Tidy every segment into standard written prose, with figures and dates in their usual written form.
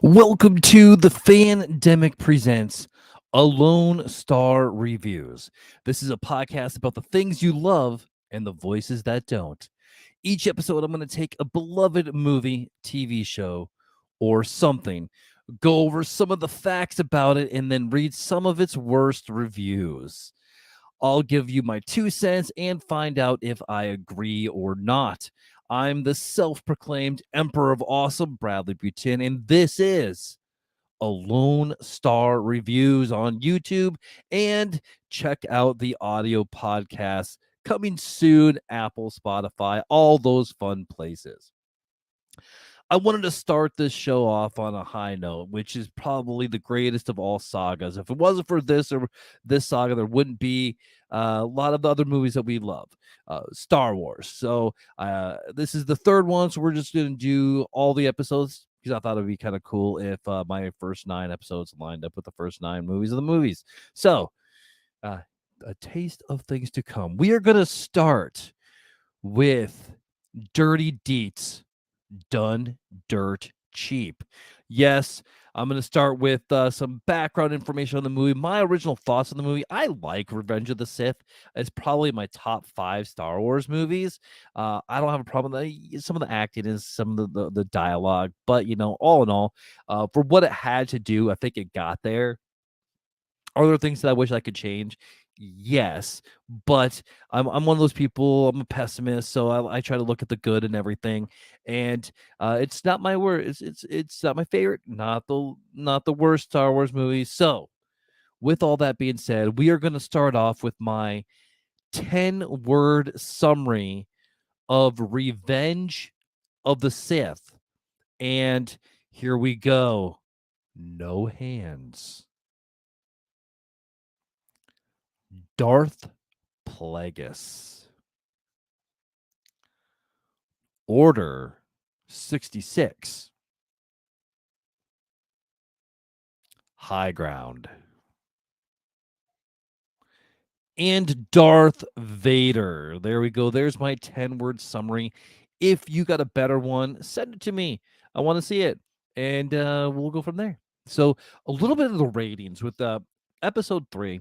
Welcome to the Fandemic Presents Alone Star Reviews. This is a podcast about the things you love and the voices that don't. Each episode, I'm going to take a beloved movie, TV show, or something, go over some of the facts about it, and then read some of its worst reviews. I'll give you my 2 cents and find out if I agree or not. I'm the self proclaimed Emperor of Awesome, Bradley Butin, and this is Alone Star Reviews on YouTube. And check out the audio podcast coming soon, Apple, Spotify, all those fun places. I wanted to start this show off on a high note, which is probably the greatest of all sagas. If it wasn't for this or this saga, there wouldn't be a lot of the other movies that we love. Star Wars. So this is the third one, so we're just going to do all the episodes because I thought it'd be kind of cool if my first 9 episodes lined up with the first 9 movies of the movies. So a taste of things to come. We are going to start with Dirty Deets done dirt cheap. Yes, I'm going to start with some background information on the movie. My original thoughts on the movie: I like Revenge of the Sith. It's probably my top 5 Star Wars movies. I don't have a problem with some of the acting and some of the dialogue, but all in all, for what it had to do, I think it got there. Are there things that I wish I could change? Yes, but I'm one of those people. I'm a pessimist, so I try to look at the good and everything. And it's not my word. It's not my favorite. Not the worst Star Wars movie. So with all that being said, we are going to start off with my 10-word summary of Revenge of the Sith. And here we go. No hands. Darth Plagueis. Order 66. High Ground. And Darth Vader. There we go. There's my 10-word summary. If you got a better one, send it to me. I want to see it. And we'll go from there. So, a little bit of the ratings with episode 3.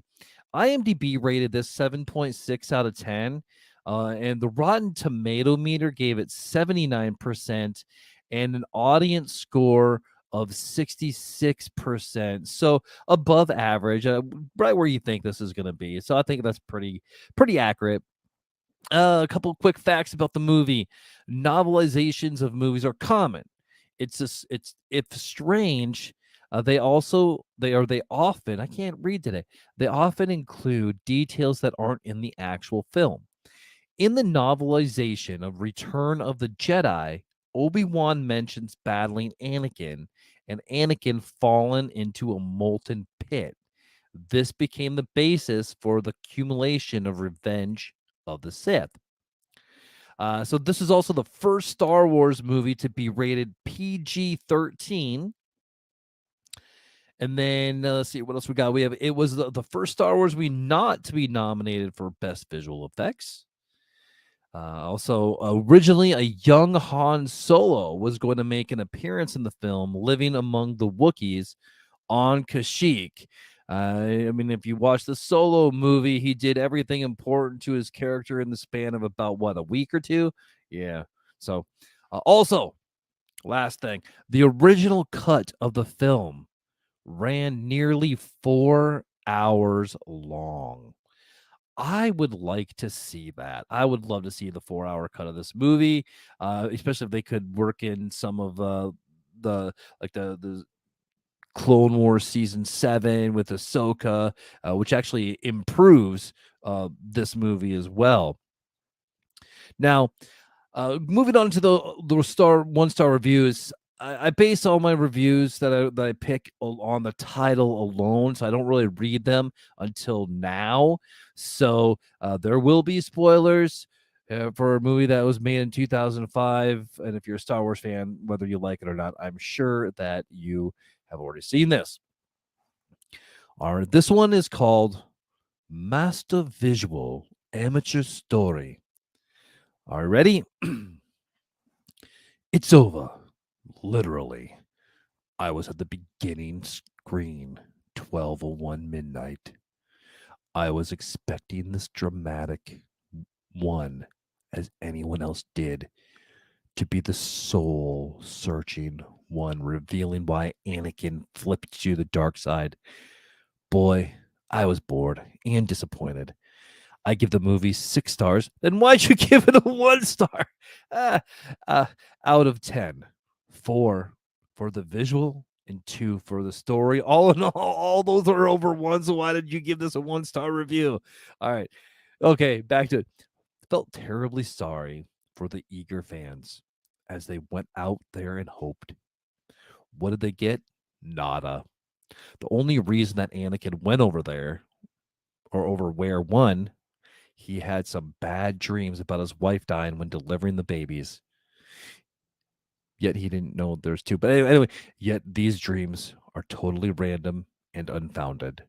IMDb rated this 7.6 out of 10. And the Rotten Tomato meter gave it 79% and an audience score of 66%. So above average, right where you think this is going to be. So I think that's pretty accurate. A couple quick facts about the movie. Novelizations of movies are common. It's if strange, they often, I can't read today. They often include details that aren't in the actual film. In the novelization of Return of the Jedi, Obi-Wan mentions battling Anakin and Anakin fallen into a molten pit. This became the basis for the accumulation of Revenge of the Sith. So this is also the first Star Wars movie to be rated PG-13. And then let's see what else we got. It was the first Star Wars movie not to be nominated for Best Visual Effects. Also, originally, a young Han Solo was going to make an appearance in the film, living among the Wookiees on Kashyyyk. I mean, if you watch the Solo movie, he did everything important to his character in the span of about, a week or two? Yeah. So, also, last thing, the original cut of the film ran nearly 4 hours long. I would like to see that. I would love to see the 4-hour cut of this movie, especially if they could work in some of the the Clone Wars season 7 with Ahsoka, which actually improves this movie as well. Now, moving on to the 1-star reviews. I base all my reviews that I pick on the title alone, so I don't really read them until now. So there will be spoilers for a movie that was made in 2005, and if you're a Star Wars fan, whether you like it or not, I'm sure that you have already seen this. All right, this one is called Master Visual Amateur Story. Are you ready? It's over, literally. I was at the beginning screen, 12:01 midnight. I was expecting this dramatic one, as anyone else did, to be the soul searching one, revealing why Anakin flipped to the dark side. Boy, I was bored and disappointed. I give the movie 6 stars. Then why'd you give it a 1 star? Uh, uh, out of 10. 4 for the visual and 2 for the story. All in all those are over 1. So why did you give this a 1-star review? All right. Okay, back to it. Felt terribly sorry for the eager fans as they went out there and hoped. What did they get? Nada. The only reason that Anakin went over there or over where one, he had some bad dreams about his wife dying when delivering the babies. Yet he didn't know there's two. But anyway, yet these dreams are totally random and unfounded.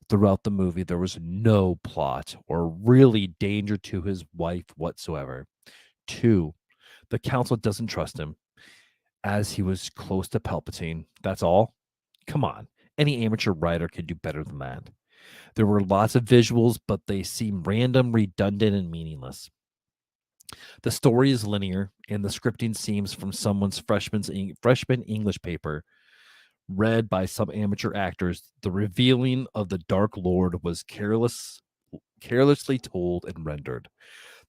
Throughout the movie, there was no plot or really danger to his wife whatsoever. 2, the council doesn't trust him as he was close to Palpatine. That's all? Come on. Any amateur writer could do better than that. There were lots of visuals, but they seem random, redundant, and meaningless. The story is linear, and the scripting seems from someone's freshman English paper, read by some amateur actors. The revealing of the Dark Lord was carelessly told and rendered.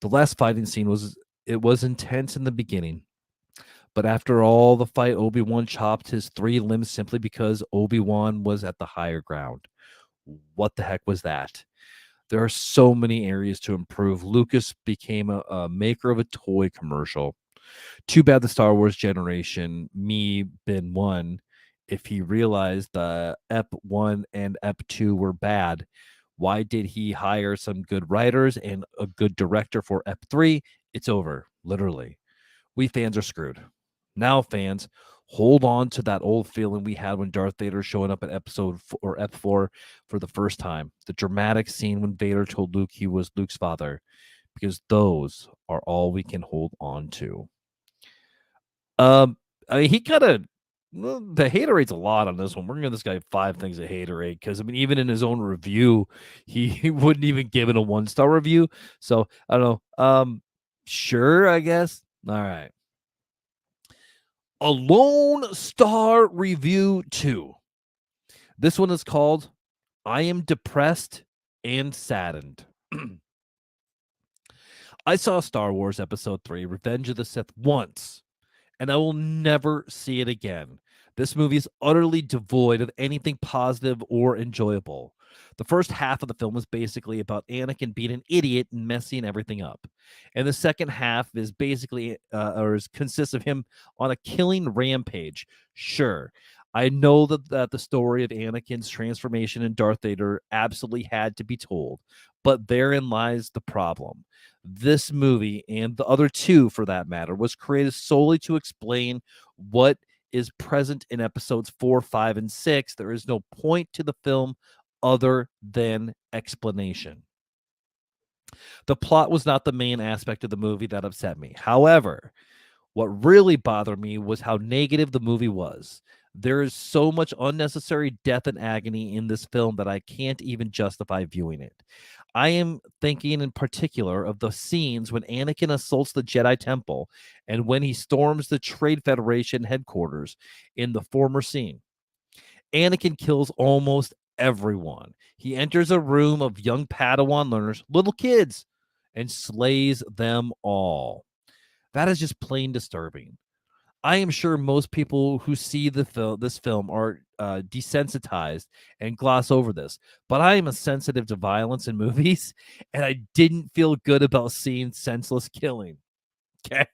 The last fighting scene was intense in the beginning, but after all the fight, Obi-Wan chopped his 3 limbs simply because Obi-Wan was at the higher ground. What the heck was that? There are so many areas to improve. Lucas became a maker of a toy commercial. Too bad the Star Wars generation, me been one, if he realized the Ep 1 and Ep 2 were bad, why did he hire some good writers and a good director for Ep 3? It's over, literally. We fans are screwed. Now, fans, hold on to that old feeling we had when Darth Vader showing up in episode or Ep 4 for the first time. The dramatic scene when Vader told Luke he was Luke's father, because those are all we can hold on to. I mean, he kind of the hater rate's a lot on this one. We're gonna give this guy 5 things to hater rate because I mean, even in his own review, he wouldn't even give it a 1-star review. So I don't know. Sure, I guess. All right. A Lone Star Review 2. This one is called I Am Depressed and Saddened. I saw Star Wars Episode 3, Revenge of the Sith, once, and I will never see it again. This movie is utterly devoid of anything positive or enjoyable. The first half of the film is basically about Anakin being an idiot and messing everything up. And the second half is basically, consists of him on a killing rampage. Sure, I know that the story of Anakin's transformation in Darth Vader absolutely had to be told, but therein lies the problem. This movie, and the other 2 for that matter, was created solely to explain what is present in episodes 4, 5, and 6. There is no point to the film other than explanation. The plot was not the main aspect of the movie that upset me. However, what really bothered me was how negative the movie was. There is so much unnecessary death and agony in this film that I can't even justify viewing it. I am thinking in particular of the scenes when Anakin assaults the Jedi Temple and when he storms the Trade Federation headquarters in the former scene. Anakin kills almost everyone. He enters a room of young Padawan learners, little kids, and slays them all. That is just plain disturbing. I am sure most people who see this film are desensitized and gloss over this, but I am a sensitive to violence in movies, and I didn't feel good about seeing senseless killing. Okay.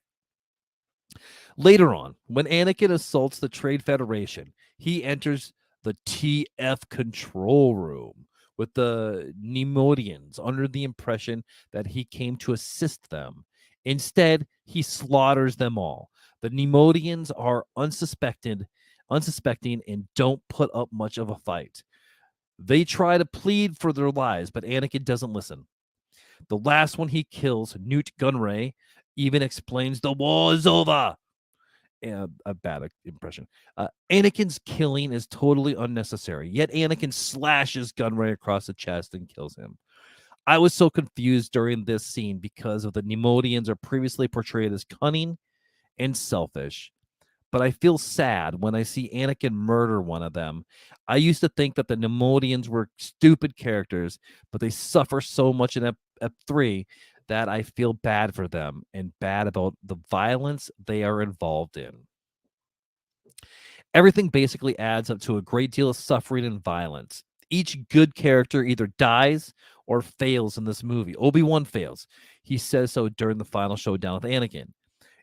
Later on, when Anakin assaults the Trade Federation, he enters the TF control room with the Nemodians under the impression that he came to assist them. Instead, he slaughters them all. The Nemodians are unsuspecting and don't put up much of a fight. They try to plead for their lives, but Anakin doesn't listen. The last one he kills, Newt Gunray, even explains the war is over a bad impression. Anakin's killing is totally unnecessary, yet Anakin slashes Gunray across the chest and kills him. I was so confused during this scene because of the Nemodians are previously portrayed as cunning and selfish. But I feel sad when I see Anakin murder one of them. I used to think that the Nemodians were stupid characters, but they suffer so much in Ep 3 that I feel bad for them and bad about the violence they are involved in. Everything basically adds up to a great deal of suffering and violence. Each good character either dies or fails in this movie. Obi-Wan fails. He says so during the final showdown with Anakin.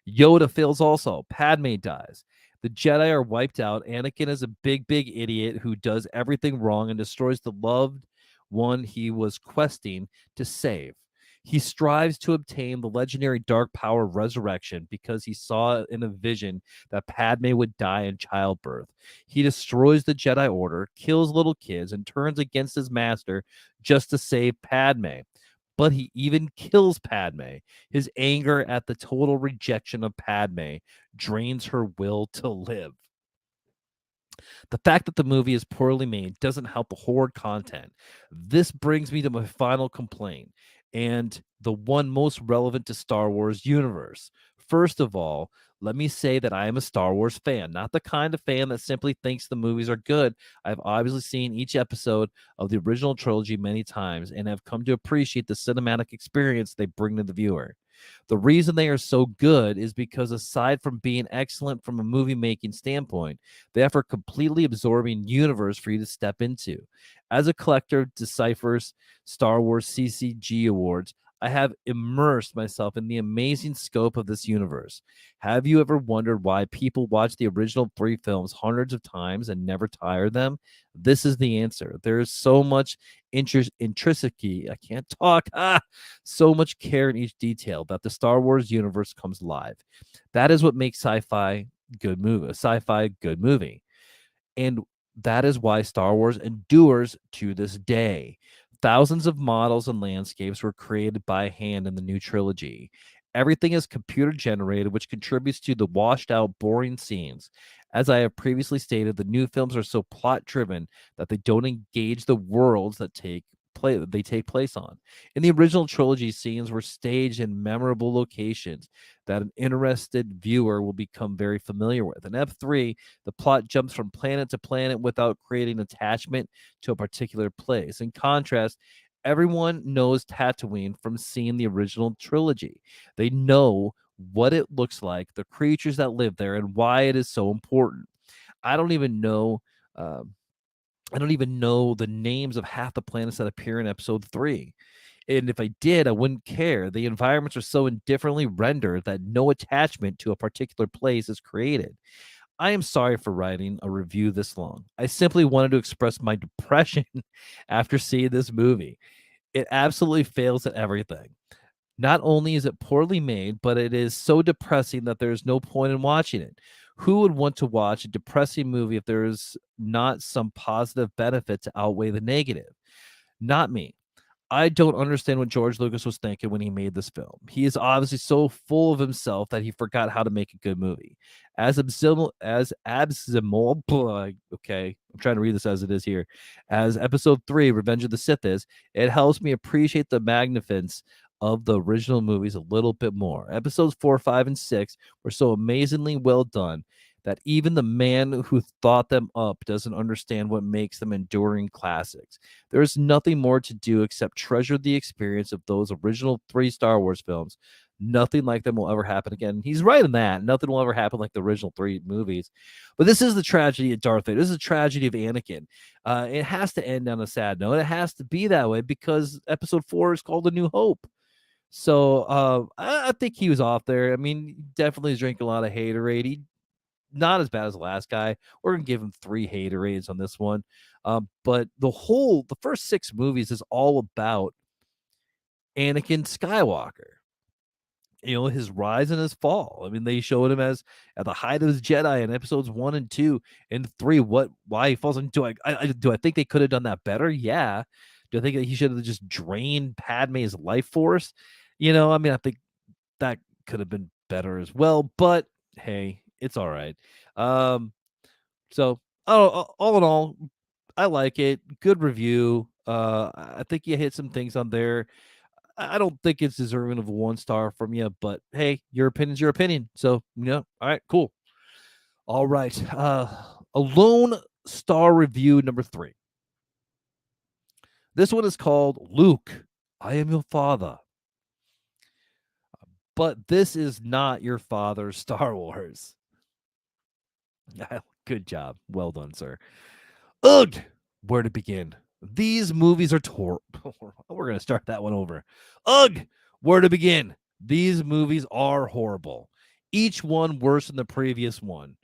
Yoda fails also. Padme dies. The Jedi are wiped out. Anakin is a big idiot who does everything wrong and destroys the loved one he was questing to save. He strives to obtain the legendary dark power of resurrection because he saw in a vision that Padme would die in childbirth. He destroys the Jedi Order, kills little kids, and turns against his master just to save Padme. But he even kills Padme. His anger at the total rejection of Padme drains her will to live. The fact that the movie is poorly made doesn't help the horror content. This brings me to my final complaint, and the one most relevant to Star Wars universe. First of all, let me say that I am a Star Wars fan, not the kind of fan that simply thinks the movies are good. I've obviously seen each episode of the original trilogy many times and have come to appreciate the cinematic experience they bring to the viewer. The reason they are so good is because, aside from being excellent from a movie making standpoint, they offer a completely absorbing universe for you to step into. As a collector of Decipher's Star Wars CCG Awards, I have immersed myself in the amazing scope of this universe. Have you ever wondered why people watch the original 3 films hundreds of times and never tire them? This is the answer. There is so much intricacy. I can't talk. So much care in each detail that the Star Wars universe comes alive. That is what makes sci-fi good movie. A sci-fi good movie. And that is why Star Wars endures to this day. Thousands of models and landscapes were created by hand in the new trilogy. Everything is computer generated, which contributes to the washed out, boring scenes. As I have previously stated, the new films are so plot driven that they don't engage the worlds that they take place on. In the original trilogy, scenes were staged in memorable locations that an interested viewer will become very familiar with. In F3, the plot jumps from planet to planet without creating attachment to a particular place. In contrast, everyone knows Tatooine from seeing the original trilogy. They know what it looks like, the creatures that live there, and why it is so important. I don't even know. I don't even know the names of half the planets that appear in episode 3. And if I did, I wouldn't care. The environments are so indifferently rendered that no attachment to a particular place is created. I am sorry for writing a review this long. I simply wanted to express my depression after seeing this movie. It absolutely fails at everything. Not only is it poorly made, but it is so depressing that there's no point in watching it. Who would want to watch a depressing movie if there is not some positive benefit to outweigh the negative? Not me. I don't understand what George Lucas was thinking when he made this film. He is obviously so full of himself that he forgot how to make a good movie. Okay, I'm trying to read this as it is here. As episode 3, Revenge of the Sith is, it helps me appreciate the magnificence of the original movies a little bit more. Episodes 4, 5, and 6 were so amazingly well done that even the man who thought them up doesn't understand what makes them enduring classics. There is nothing more to do except treasure the experience of those original 3 Star Wars films. Nothing like them will ever happen again. He's right in that. Nothing will ever happen like the original 3 movies. But this is the tragedy of Darth Vader. This is the tragedy of Anakin. It has to end on a sad note. It has to be that way because episode 4 is called A New Hope. So I think he was off there. I mean, definitely is drinking a lot of haterade. He not as bad as the last guy. We're gonna give him 3 haterades on this one. But the first 6 movies is all about Anakin Skywalker. His rise and his fall. I mean, they showed him as at the height of his Jedi in episodes 1 and 2 and 3. Why he falls into? Do I think they could have done that better? Yeah. Do I think that he should have just drained Padme's life force? I mean, I think that could have been better as well. But hey, It's all right. So all in all, I like it. Good review. I think you hit some things on there. I don't think it's deserving of a 1 star from you, but hey, your opinion's your opinion. So, all right, cool. All right. A lone star review number 3. This one is called Luke, I Am Your Father. But this is not your father's Star Wars. Good job. Well done, sir. Ugh! Where to begin? These movies are We're going to start that one over. Ugh! Where to begin? These movies are horrible. Each one worse than the previous one.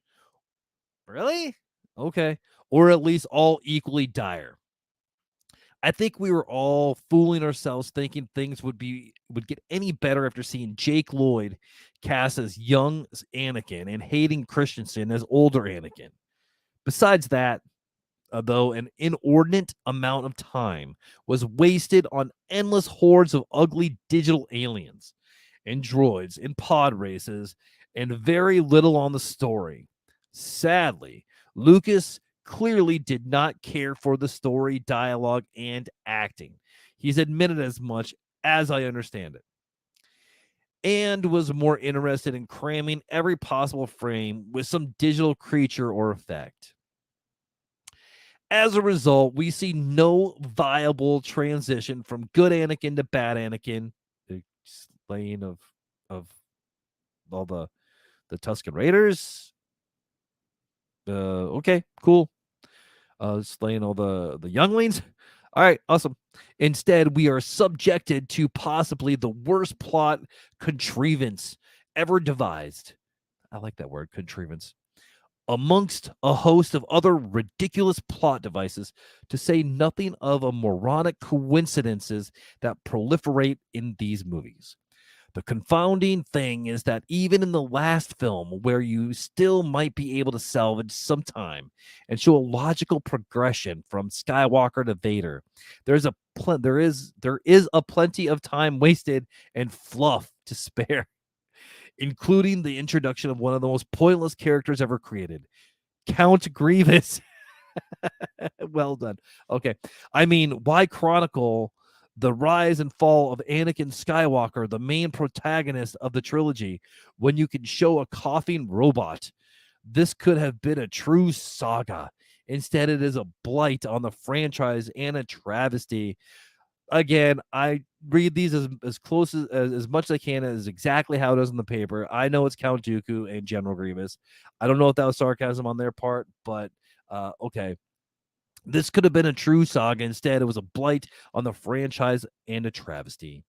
Really? Okay. Or at least all equally dire. I think we were all fooling ourselves thinking things would get any better after seeing Jake Lloyd cast as young Anakin and Hayden Christensen as older Anakin. Besides that, though, an inordinate amount of time was wasted on endless hordes of ugly digital aliens and droids in pod races and very little on the story. Sadly, Lucas clearly did not care for the story, dialogue, and acting. He's admitted as much, as I understand it, and was more interested in cramming every possible frame with some digital creature or effect. As a result, we see no viable transition from good Anakin to bad Anakin, the slaying of all the Tusken Raiders. Okay, cool. Slaying all the younglings. All right, awesome. Instead, we are subjected to possibly the worst plot contrivance ever devised. I like that word, contrivance. Amongst a host of other ridiculous plot devices, to say nothing of a moronic coincidences that proliferate in these movies. The confounding thing is that even in the last film, where you still might be able to salvage some time and show a logical progression from Skywalker to Vader, there is a plenty of time wasted and fluff to spare, including the introduction of one of the most pointless characters ever created, Count Grievous. Well done. Okay. I mean, why chronicle the rise and fall of Anakin Skywalker, the main protagonist of the trilogy, when you can show a coughing robot? This could have been a true saga. Instead, it is a blight on the franchise and a travesty. Again, I read these as close as much as I can as exactly how it is on the paper. I know it's Count Dooku and General Grievous. I don't know if that was sarcasm on their part, but okay. This could have been a true saga. Instead, it was a blight on the franchise and a travesty.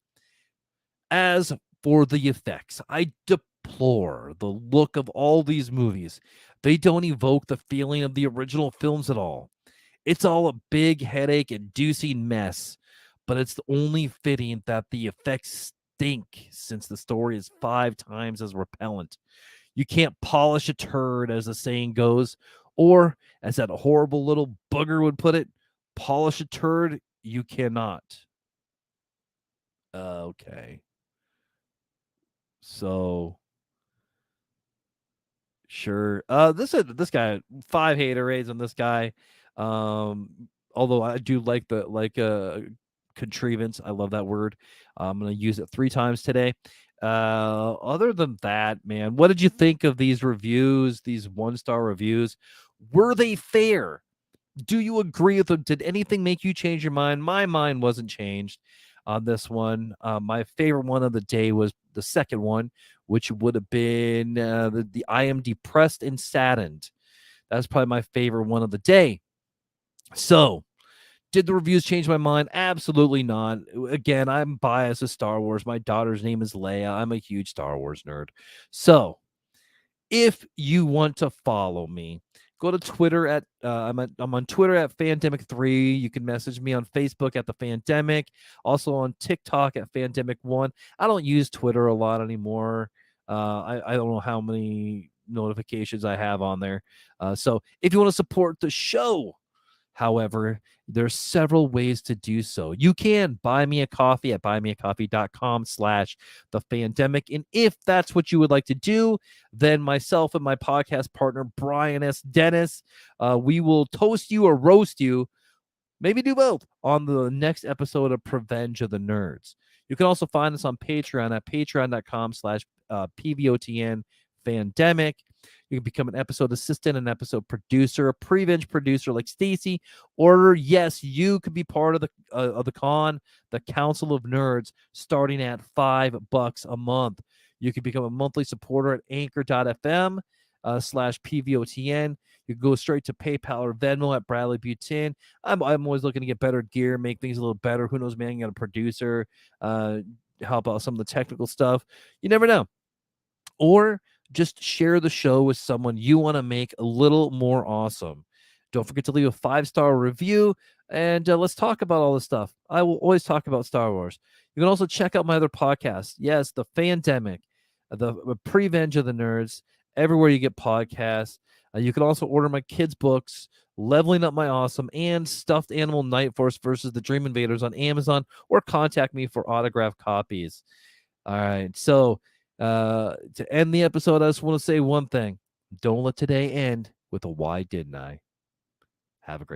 As for the effects, I deplore the look of all these movies. They don't evoke the feeling of the original films at all. It's all a big headache inducing mess, but it's only fitting that the effects stink since the story is 5 times as repellent. You can't polish a turd, as the saying goes, or as that horrible little booger would put it, polish a turd, you cannot. Okay. So sure. This guy, 5 haterades on this guy. Although I do like contrivance. I love that word. I'm gonna use it 3 times today. Other than that, man, what did you think of these reviews, these 1-star reviews? Were they fair? Do you agree with them? Did anything make you change your mind? My mind wasn't changed on this one. My favorite one of the day was the second one, which would have been the I am depressed and saddened. That's probably my favorite one of the day. So, did the reviews change my mind? Absolutely not. Again, I'm biased to Star Wars. My daughter's name is Leia. I'm a huge Star Wars nerd. So, if you want to follow me, go to Twitter at I'm on Twitter at Fandemic3. You can message me on Facebook at the Fandemic, also on TikTok at Fandemic1. I don't use Twitter a lot anymore. I don't know how many notifications I have on there. So if you want to support the show, However, there's several ways to do so. You can buy me a coffee at buymeacoffee.com/thefandemic. And if that's what you would like to do, then myself and my podcast partner, Brian S. Dennis, we will toast you or roast you, maybe do both, on the next episode of Revenge of the Nerds. You can also find us on Patreon at patreon.com/PVOTN Fandemic. You can become an episode assistant, an episode producer, a prevenge producer like Stacy, or yes, you could be part of the Council of Nerds, starting at $5 a month. You can become a monthly supporter at anchor.fm /PVOTN. You can go straight to PayPal or Venmo at Bradley Butin. I'm always looking to get better gear, make things a little better. Who knows, man? You got a producer, help out some of the technical stuff. You never know. Or just share the show with someone you want to make a little more awesome. Don't forget to leave a 5-star review, and let's talk about all this stuff. I will always talk about Star Wars. You can also check out my other podcasts. Yes, the Fandemic, the Revenge of the Nerds, everywhere you get podcasts. You can also order my kids' books, Leveling Up My Awesome, and Stuffed Animal Night Force versus the Dream Invaders on Amazon, or contact me for autographed copies. All right, so to end the episode, I just want to say one thing. Don't let today end with a why didn't I? Have a great